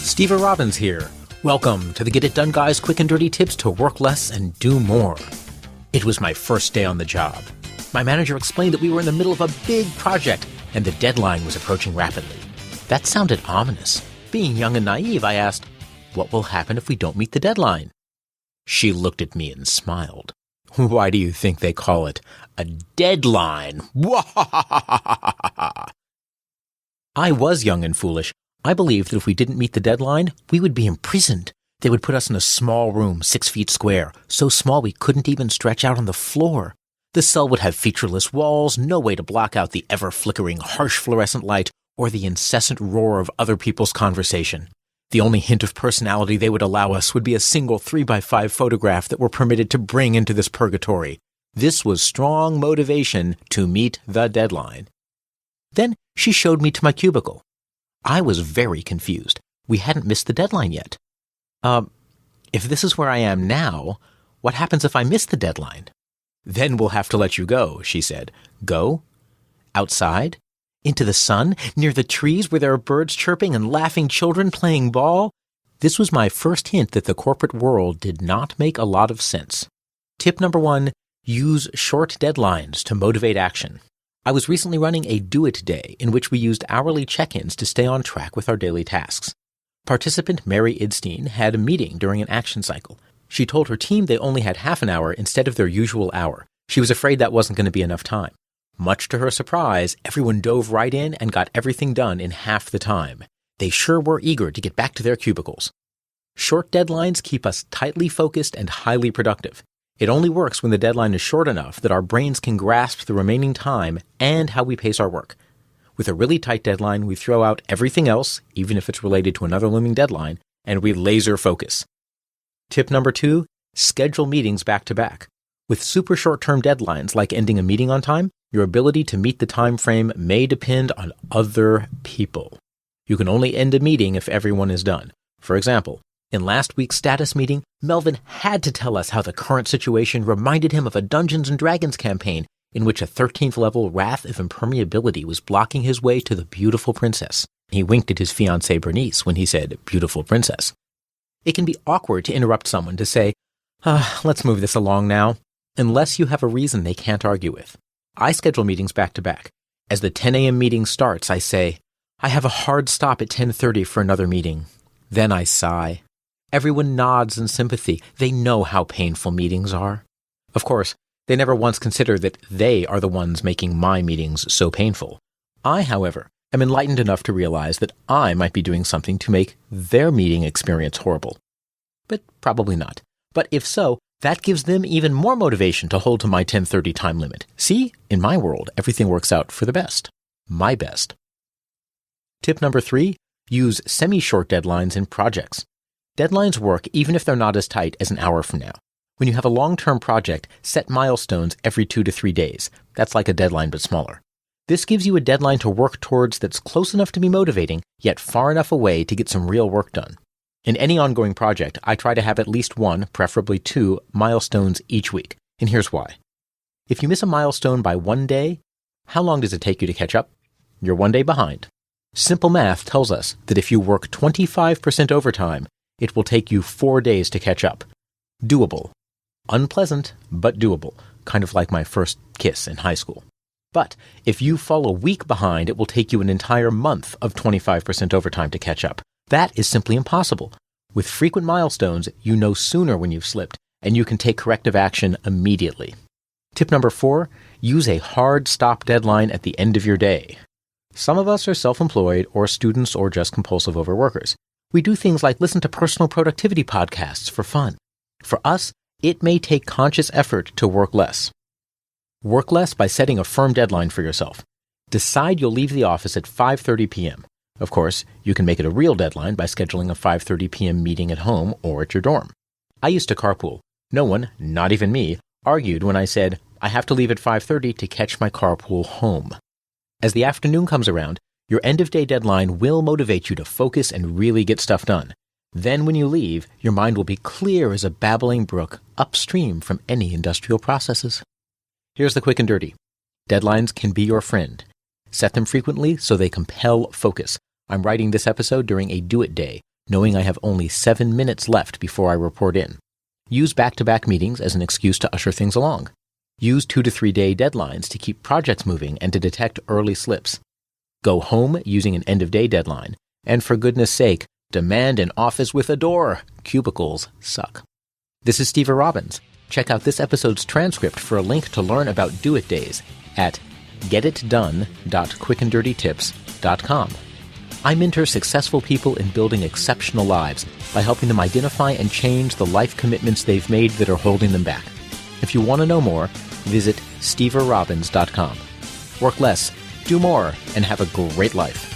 Steve Robbins here. Welcome to the Get It Done Guys quick and dirty tips to work less and do more. It was my first day on the job. My manager explained that we were in the middle of a big project and the deadline was approaching rapidly. That sounded ominous. Being young and naive, I asked, "What will happen if we don't meet the deadline?" She looked at me and smiled. "Why do you think they call it a deadline?" I was young and foolish. I believed that if we didn't meet the deadline, we would be imprisoned. They would put us in a small room, 6 feet square, so small we couldn't even stretch out on the floor. The cell would have featureless walls, no way to block out the ever-flickering harsh fluorescent light or the incessant roar of other people's conversation. The only hint of personality they would allow us would be a single 3x5 photograph that we're permitted to bring into this purgatory. This was strong motivation to meet the deadline. Then she showed me to my cubicle. I was very confused. We hadn't missed the deadline yet. If this is where I am now, what happens if I miss the deadline? "Then we'll have to let you go," she said. "Go? Outside? Into the sun? Near the trees where there are birds chirping and laughing children playing ball?" This was my first hint that the corporate world did not make a lot of sense. Tip number 1, use short deadlines to motivate action. I was recently running a do-it day in which we used hourly check-ins to stay on track with our daily tasks. Participant Mary Idstein had a meeting during an action cycle. She told her team they only had half an hour instead of their usual hour. She was afraid that wasn't going to be enough time. Much to her surprise, everyone dove right in and got everything done in half the time. They sure were eager to get back to their cubicles. Short deadlines keep us tightly focused and highly productive. It only works when the deadline is short enough that our brains can grasp the remaining time and how we pace our work. With a really tight deadline, we throw out everything else, even if it's related to another looming deadline, and we laser focus. Tip number 2, schedule meetings back to back. With super short-term deadlines like ending a meeting on time, your ability to meet the time frame may depend on other people. You can only end a meeting if everyone is done. For example, in last week's status meeting, Melvin had to tell us how the current situation reminded him of a Dungeons & Dragons campaign in which a 13th level Wrath of Impermeability was blocking his way to the beautiful princess. He winked at his fiancée Bernice when he said, "Beautiful princess." It can be awkward to interrupt someone to say, "Let's move this along now," unless you have a reason they can't argue with. I schedule meetings back to back. As the 10 a.m. meeting starts, I say, "I have a hard stop at 10:30 for another meeting." Then I sigh. Everyone nods in sympathy. They know how painful meetings are. Of course, they never once consider that they are the ones making my meetings so painful. I, however, am enlightened enough to realize that I might be doing something to make their meeting experience horrible. But probably not. But if so, that gives them even more motivation to hold to my 10:30 time limit. See, in my world, everything works out for the best. My best. Tip number 3, use semi-short deadlines in projects. Deadlines work even if they're not as tight as an hour from now. When you have a long-term project, set milestones every 2 to 3 days. That's like a deadline but smaller. This gives you a deadline to work towards that's close enough to be motivating, yet far enough away to get some real work done. In any ongoing project, I try to have at least 1, preferably 2, milestones each week. And here's why. If you miss a milestone by 1 day, how long does it take you to catch up? You're 1 day behind. Simple math tells us that if you work 25% overtime, it will take you 4 days to catch up. Doable. Unpleasant, but doable. Kind of like my first kiss in high school. But if you fall a week behind, it will take you an entire month of 25% overtime to catch up. That is simply impossible. With frequent milestones, you know sooner when you've slipped, and you can take corrective action immediately. Tip number 4, use a hard stop deadline at the end of your day. Some of us are self-employed or students or just compulsive overworkers. We do things like listen to personal productivity podcasts for fun. For us, it may take conscious effort to work less. Work less by setting a firm deadline for yourself. Decide you'll leave the office at 5:30 p.m. Of course, you can make it a real deadline by scheduling a 5:30 p.m. meeting at home or at your dorm. I used to carpool. No one, not even me, argued when I said, I have to leave at 5:30 to catch my carpool home. As the afternoon comes around, your end-of-day deadline will motivate you to focus and really get stuff done. Then when you leave, your mind will be clear as a babbling brook upstream from any industrial processes. Here's the quick and dirty. Deadlines can be your friend. Set them frequently so they compel focus. I'm writing this episode during a do-it day. knowing I have only 7 minutes left before I report in. Use back-to-back meetings as an excuse to usher things along. Use 2 to 3 day deadlines to keep projects moving and to detect early slips. Go home using an end-of-day deadline. And for goodness sake, demand an office with a door. Cubicles suck. This is Steve Robbins. Check out this episode's transcript for a link to learn about Do-It Days at getitdone.quickanddirtytips.com. I mentor successful people in building exceptional lives by helping them identify and change the life commitments they've made that are holding them back. If you want to know more, visit steverobbins.com. Work less, do more, and have a great life.